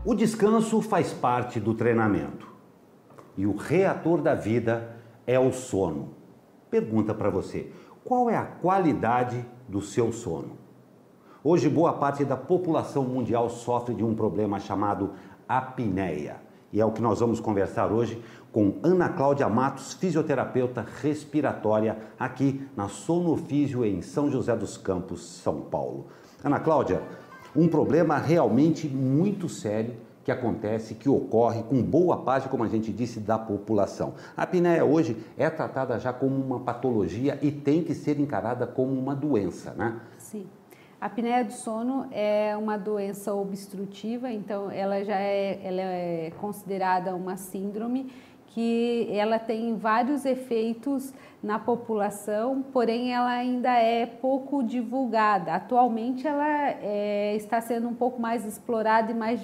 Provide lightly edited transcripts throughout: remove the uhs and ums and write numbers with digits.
O descanso faz parte do treinamento e o reator da vida é o sono. Pergunta para você, qual é a qualidade do seu sono? Hoje, boa parte da população mundial sofre de um problema chamado apneia. E é o que nós vamos conversar hoje com Ana Cláudia Matos, fisioterapeuta respiratória, aqui na Sonofísio, em São José dos Campos, São Paulo. Ana Cláudia, um problema realmente muito sério que acontece, que ocorre com boa parte, como a gente disse, da população. A apneia hoje é tratada já como uma patologia e tem que ser encarada como uma doença, né? Sim. A apneia do sono é uma doença obstrutiva, então ela é considerada uma síndrome que ela tem vários efeitos na população, porém ela ainda é pouco divulgada. Atualmente ela está sendo um pouco mais explorada e mais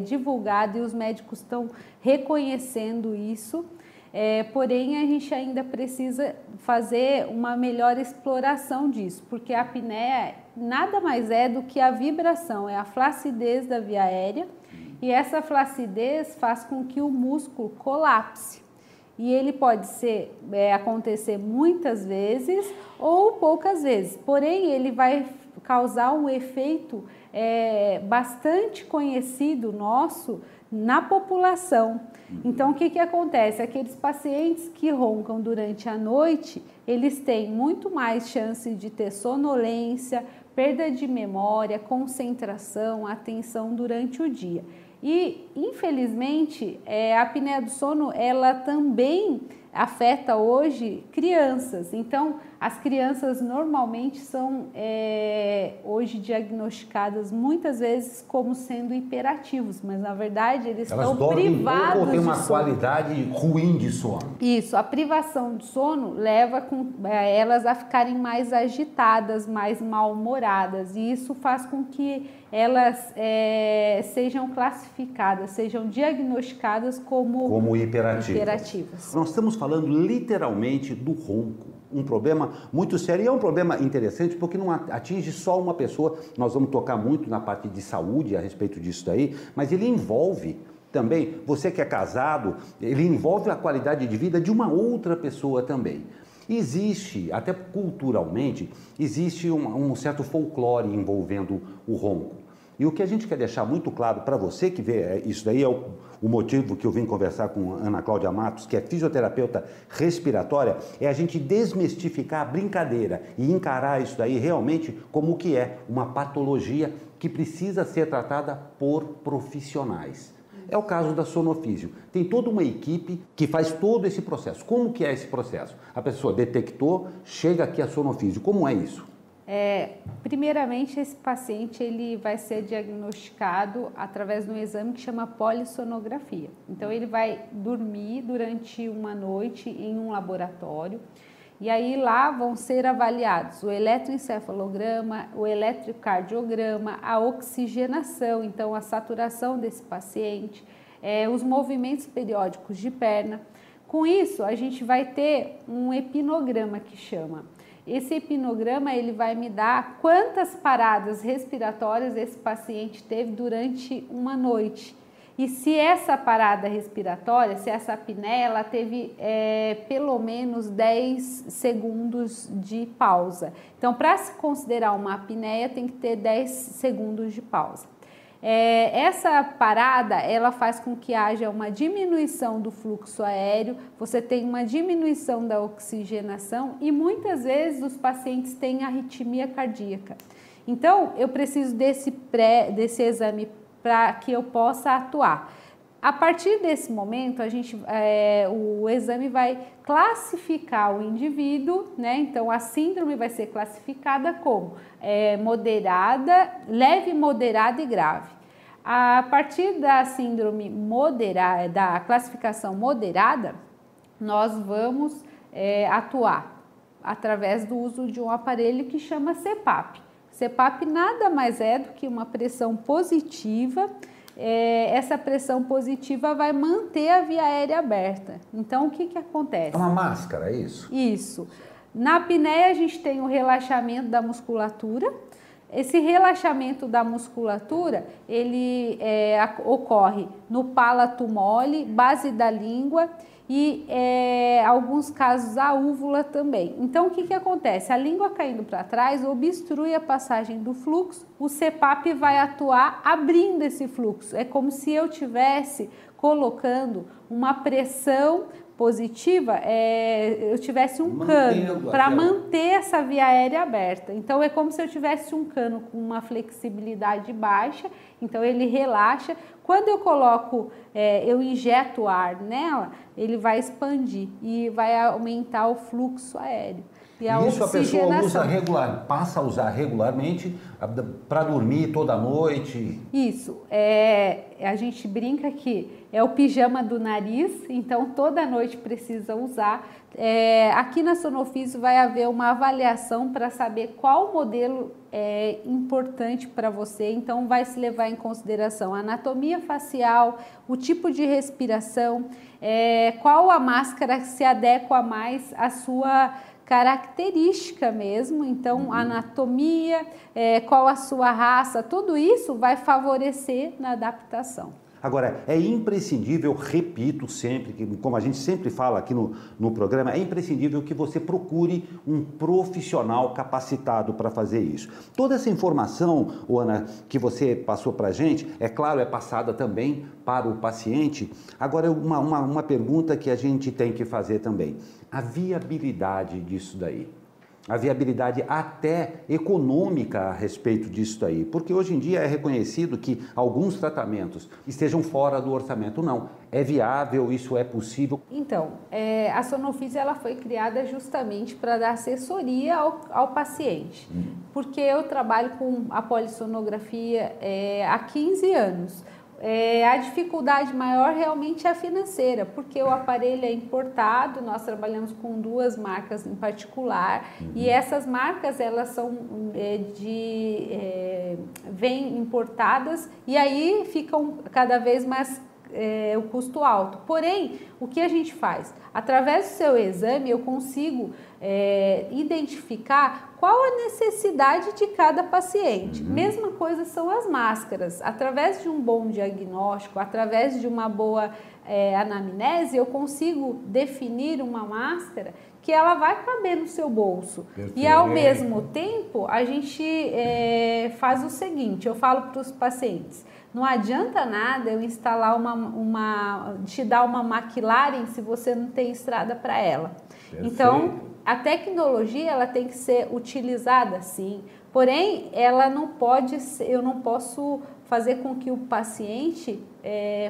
divulgada e os médicos estão reconhecendo isso. Porém, a gente ainda precisa fazer uma melhor exploração disso, porque a apneia nada mais é do que a vibração, é a flacidez da via aérea, e essa flacidez faz com que o músculo colapse. E ele pode acontecer muitas vezes ou poucas vezes, porém ele vai causar um efeito bastante conhecido nosso na população. Então, o que acontece? Aqueles pacientes que roncam durante a noite, eles têm muito mais chance de ter sonolência, perda de memória, concentração, atenção durante o dia. E, infelizmente, a apneia do sono, ela também afeta hoje crianças. Então, as crianças normalmente são hoje diagnosticadas muitas vezes como sendo hiperativos, mas na verdade eles estão privados ou tem uma de sono. qualidade ruim de sono? Isso, a privação de sono leva elas a ficarem mais agitadas, mais mal-humoradas, e isso faz com que elas sejam classificadas, sejam diagnosticadas como hiperativas. Nós estamos falando literalmente do ronco, um problema muito sério, e é um problema interessante porque não atinge só uma pessoa. Nós vamos tocar muito na parte de saúde a respeito disso daí, mas ele envolve também, você que é casado, ele envolve a qualidade de vida de uma outra pessoa também. Existe, até culturalmente, existe um certo folclore envolvendo o ronco. E o que a gente quer deixar muito claro para você que vê, isso daí é o motivo que eu vim conversar com a Ana Cláudia Matos, que é fisioterapeuta respiratória, é a gente desmistificar a brincadeira e encarar isso daí realmente como o que é, uma patologia que precisa ser tratada por profissionais. É o caso da Sonofísio. Tem toda uma equipe que faz todo esse processo. Como que é esse processo? A pessoa detectou, chega aqui a Sonofísio. Como é isso? Primeiramente, esse paciente ele vai ser diagnosticado através de um exame que chama polissonografia. Então, ele vai dormir durante uma noite em um laboratório e aí lá vão ser avaliados o eletroencefalograma, o eletrocardiograma, a oxigenação, então a saturação desse paciente, os movimentos periódicos de perna. Com isso, a gente vai ter um hipnograma que chama. Esse hipnograma ele vai me dar quantas paradas respiratórias esse paciente teve durante uma noite. E se essa parada respiratória, se essa apneia, ela teve pelo menos 10 segundos de pausa. Então, para se considerar uma apneia, tem que ter 10 segundos de pausa. Essa parada, ela faz com que haja uma diminuição do fluxo aéreo, você tem uma diminuição da oxigenação e muitas vezes os pacientes têm arritmia cardíaca. Então, eu preciso desse exame para que eu possa atuar. A partir desse momento, o exame vai classificar o indivíduo, né? Então, a síndrome vai ser classificada como moderada, leve, moderada e grave. A partir da síndrome moderada, da classificação moderada, nós vamos atuar através do uso de um aparelho que chama CPAP. CPAP nada mais é do que uma pressão positiva. Essa pressão positiva vai manter a via aérea aberta. Então, o que acontece? É uma máscara, é isso? Isso. Na apneia, a gente tem o relaxamento da musculatura, Esse relaxamento da musculatura, ele ocorre no palato mole, base da língua e alguns casos a úvula também. Então o que acontece? A língua caindo para trás obstrui a passagem do fluxo, o CPAP vai atuar abrindo esse fluxo. É como se eu tivesse colocando uma pressão positiva, eu tivesse um cano para manter essa via aérea aberta. Então é como se eu tivesse um cano com uma flexibilidade baixa, então ele relaxa. Quando eu coloco, eu injeto ar nela, ele vai expandir e vai aumentar o fluxo aéreo. E isso a pessoa usa passa a usar regularmente para dormir toda noite? Isso, a gente brinca que é o pijama do nariz, então toda noite precisa usar. Aqui na Sonofísio vai haver uma avaliação para saber qual modelo é importante para você, então vai se levar em consideração a anatomia facial, o tipo de respiração, qual a máscara se adequa mais à sua característica mesmo, então anatomia, qual a sua raça, tudo isso vai favorecer na adaptação. Agora, é imprescindível, repito sempre, que, como a gente sempre fala aqui no programa, é imprescindível que você procure um profissional capacitado para fazer isso. Toda essa informação, Ana, que você passou para a gente, é claro, é passada também para o paciente. Agora, uma pergunta que a gente tem que fazer também. A viabilidade disso daí. A viabilidade até econômica a respeito disso daí, porque hoje em dia é reconhecido que alguns tratamentos estejam fora do orçamento. Não, é viável, isso é possível. Então, a Sonofísio ela foi criada justamente para dar assessoria ao paciente, porque eu trabalho com a polissonografia há 15 anos. A dificuldade maior realmente é a financeira, porque o aparelho é importado, nós trabalhamos com 2 marcas em particular, e essas marcas elas são vêm importadas e aí ficam cada vez mais o custo alto. Porém, o que a gente faz? Através do seu exame eu consigo identificar qual a necessidade de cada paciente. Mesma coisa são as máscaras. Através de um bom diagnóstico, através de uma boa anamnese, eu consigo definir uma máscara que ela vai caber no seu bolso. Perfeito. E ao mesmo tempo, a gente faz o seguinte, eu falo para os pacientes, não adianta nada eu instalar te dar uma McLaren se você não tem estrada para ela. Perfeito. Então, a tecnologia ela tem que ser utilizada sim, porém ela não pode ser, eu não posso fazer com que o paciente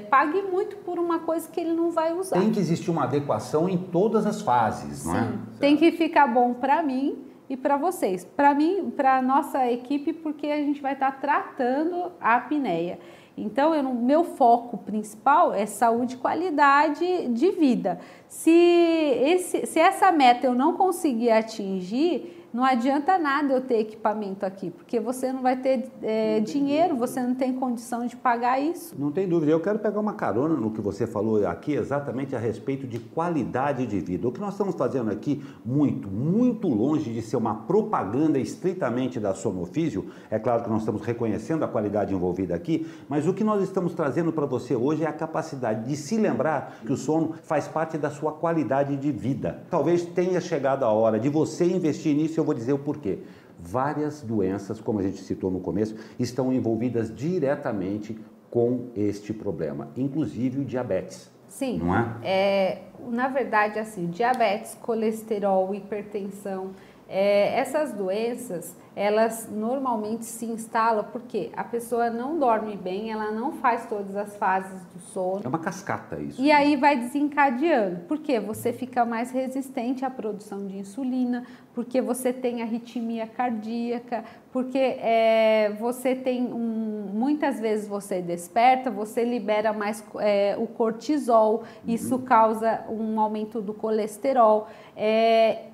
pague muito por uma coisa que ele não vai usar. Tem que existir uma adequação em todas as fases, não é? Sim, tem que ficar bom para mim e para vocês. Para mim, para a nossa equipe, porque a gente vai estar tratando a apneia. Então, meu foco principal é saúde e qualidade de vida. Se essa meta eu não conseguir atingir, não adianta nada eu ter equipamento aqui, porque você não vai ter dinheiro, você não tem condição de pagar isso. Não tem dúvida. Eu quero pegar uma carona no que você falou aqui, exatamente a respeito de qualidade de vida. O que nós estamos fazendo aqui, muito longe de ser uma propaganda estritamente da Sonofísio, é claro que nós estamos reconhecendo a qualidade envolvida aqui, mas o que nós estamos trazendo para você hoje é a capacidade de se lembrar que o sono faz parte da sua qualidade de vida. Talvez tenha chegado a hora de você investir nisso. Eu vou dizer o porquê. Várias doenças, como a gente citou no começo, estão envolvidas diretamente com este problema, inclusive o diabetes. Sim, não é? Na verdade, assim, diabetes, colesterol, hipertensão, essas doenças, elas normalmente se instalam porque a pessoa não dorme bem, ela não faz todas as fases do sono. É uma cascata isso. E aí vai desencadeando, porque você fica mais resistente à produção de insulina, porque você tem arritmia cardíaca, porque você tem muitas vezes você desperta, você libera mais o cortisol, isso causa um aumento do colesterol.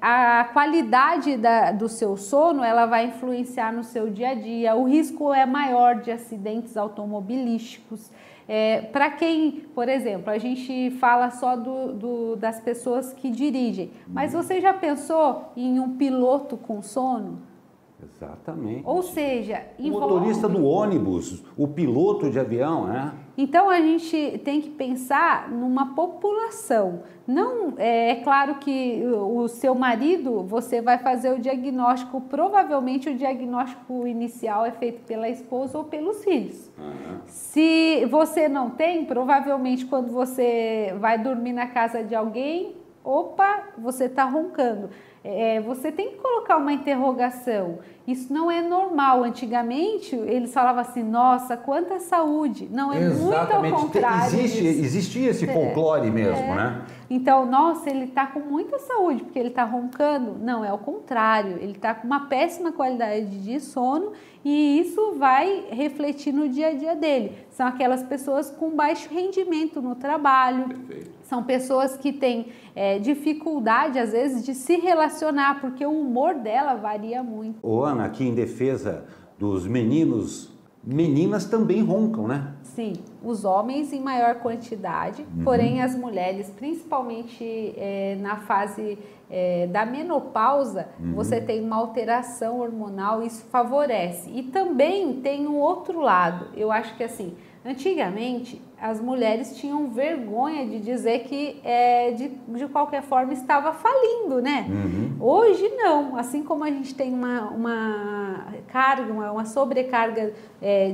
A qualidade do seu sono, ela vai influenciar no seu dia a dia, o risco é maior de acidentes automobilísticos. Para quem, por exemplo, a gente fala só das pessoas que dirigem, mas você já pensou em um piloto com sono? Exatamente. Ou seja, o motorista do ônibus, o piloto de avião, né? Então a gente tem que pensar numa população. Não é claro que o seu marido, você vai fazer o diagnóstico, provavelmente o diagnóstico inicial é feito pela esposa ou pelos filhos. Se você não tem, provavelmente quando você vai dormir na casa de alguém, opa, você está roncando. Você tem que colocar uma interrogação. Isso não é normal. Antigamente, eles falavam assim, nossa, quanta saúde. Não, é exatamente. Muito ao contrário. Existia esse folclore mesmo, né? Então, nossa, ele está com muita saúde, porque ele está roncando. Não, é o contrário. Ele está com uma péssima qualidade de sono e isso vai refletir no dia a dia dele. São aquelas pessoas com baixo rendimento no trabalho. Perfeito. São pessoas que têm dificuldade, às vezes, de se relacionar, porque o humor dela varia muito. Ô, Ana, aqui em defesa dos meninos, meninas também roncam, né? Sim, os homens em maior quantidade, porém as mulheres, principalmente na fase da menopausa, você tem uma alteração hormonal, isso favorece. E também tem um outro lado, eu acho que assim, antigamente as mulheres tinham vergonha de dizer que de qualquer forma estava falindo, né? Hoje não, assim como a gente tem uma carga, uma sobrecarga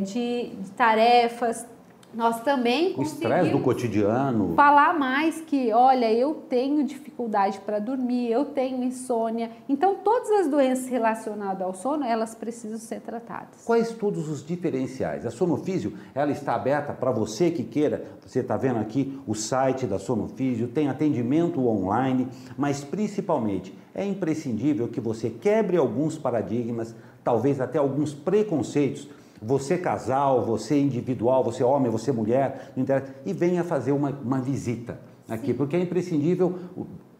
de tarefas, nós também conseguimos, o estresse do cotidiano, falar mais que, olha, eu tenho dificuldade para dormir, eu tenho insônia. Então, todas as doenças relacionadas ao sono, elas precisam ser tratadas. Quais todos os diferenciais? A Sonofísio, ela está aberta para você que queira, você está vendo aqui o site da Sonofísio, tem atendimento online, mas principalmente é imprescindível que você quebre alguns paradigmas, talvez até alguns preconceitos. Você casal, você individual, você homem, você mulher, não interessa, e venha fazer uma visita aqui, porque é imprescindível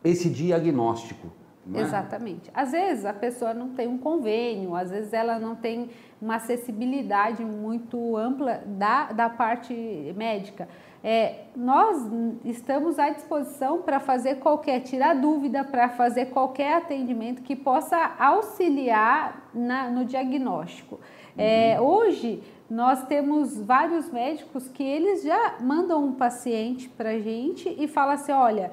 esse diagnóstico. Não é? Exatamente. Às vezes a pessoa não tem um convênio, às vezes ela não tem uma acessibilidade muito ampla da parte médica. Nós estamos à disposição para fazer tirar dúvida, para fazer qualquer atendimento que possa auxiliar no diagnóstico. Hoje nós temos vários médicos que eles já mandam um paciente para a gente e falam assim, olha,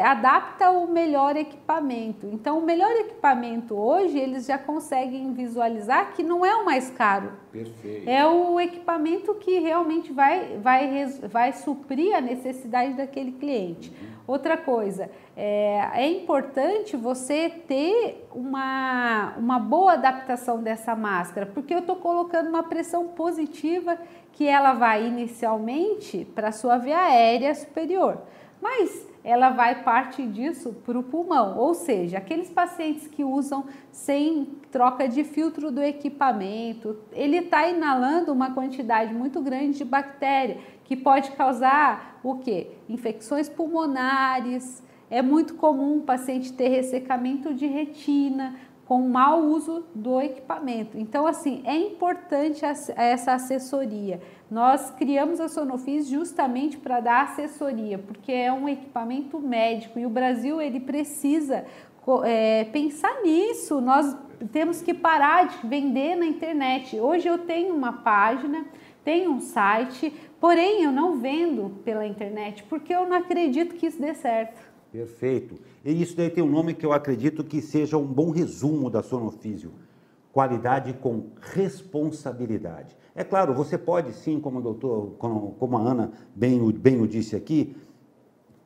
adapta o melhor equipamento. Então o melhor equipamento hoje eles já conseguem visualizar que não é o mais caro. Perfeito. É o equipamento que realmente vai suprir a necessidade daquele cliente. Outra coisa, é importante você ter uma boa adaptação dessa máscara, porque eu estou colocando uma pressão positiva que ela vai inicialmente para a sua via aérea superior, mas ela vai parte disso para o pulmão, ou seja, aqueles pacientes que usam sem troca de filtro do equipamento, ele está inalando uma quantidade muito grande de bactéria que pode causar o quê? Infecções pulmonares. É muito comum o paciente ter ressecamento de retina com mau uso do equipamento. Então, assim, é importante essa assessoria. Nós criamos a Sonofísio justamente para dar assessoria, porque é um equipamento médico e o Brasil ele precisa pensar nisso. Nós temos que parar de vender na internet. Hoje eu tenho uma página, tenho um site, porém eu não vendo pela internet porque eu não acredito que isso dê certo. Perfeito. E isso daí tem um nome que eu acredito que seja um bom resumo da Sonofísio. Qualidade com responsabilidade. É claro, você pode sim, como a Ana bem o disse aqui,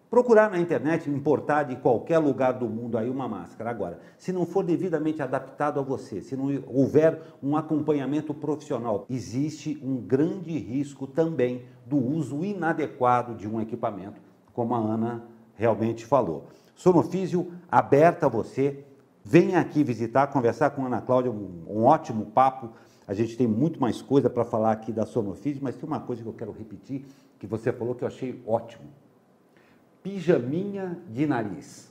procurar na internet, importar de qualquer lugar do mundo aí uma máscara. Agora, se não for devidamente adaptado a você, se não houver um acompanhamento profissional, existe um grande risco também do uso inadequado de um equipamento, como a Ana realmente falou. Sonofísio aberta a você, venha aqui visitar, conversar com a Ana Cláudia, um ótimo papo. A gente tem muito mais coisa para falar aqui da Sonofísio, mas tem uma coisa que eu quero repetir, que você falou que eu achei ótimo. Pijaminha de nariz.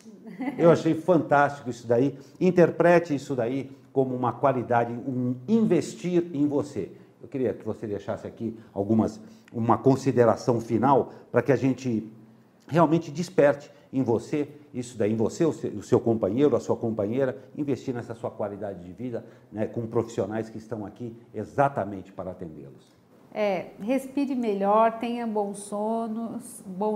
Eu achei fantástico isso daí. Interprete isso daí como uma qualidade, um investir em você. Eu queria que você deixasse aqui uma consideração final para que a gente realmente desperte em você isso daí em você, o seu companheiro, a sua companheira, investir nessa sua qualidade de vida, né, com profissionais que estão aqui exatamente para atendê-los. Respire melhor, tenha bons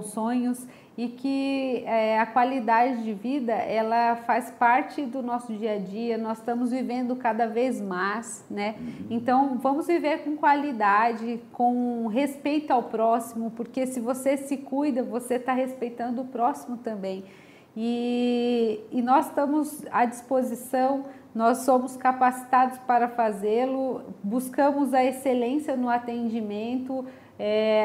sonhos e que a qualidade de vida, ela faz parte do nosso dia a dia, nós estamos vivendo cada vez mais, né? Então, vamos viver com qualidade, com respeito ao próximo, porque se você se cuida, você está respeitando o próximo também. E nós estamos à disposição, nós somos capacitados para fazê-lo, buscamos a excelência no atendimento,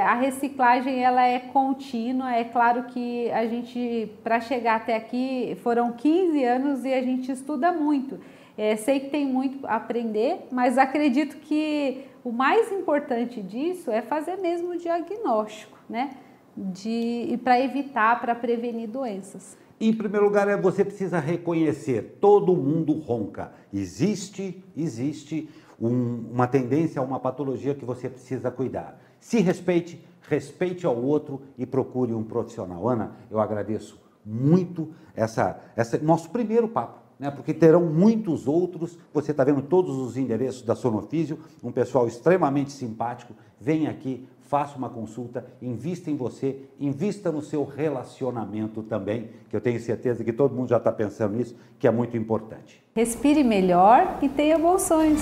a reciclagem ela é contínua, é claro que a gente, para chegar até aqui, foram 15 anos e a gente estuda muito. Sei que tem muito a aprender, mas acredito que o mais importante disso é fazer mesmo o diagnóstico, né? Para evitar, para prevenir doenças. Em primeiro lugar, você precisa reconhecer, todo mundo ronca. Existe uma tendência a uma patologia que você precisa cuidar. Se respeite, respeite ao outro e procure um profissional. Ana, eu agradeço muito esse nosso primeiro papo, né? Porque terão muitos outros. Você está vendo todos os endereços da Sonofísio, um pessoal extremamente simpático. Vem aqui, faça uma consulta, invista em você, invista no seu relacionamento também, que eu tenho certeza que todo mundo já está pensando nisso, que é muito importante. Respire melhor e tenha bons sonhos.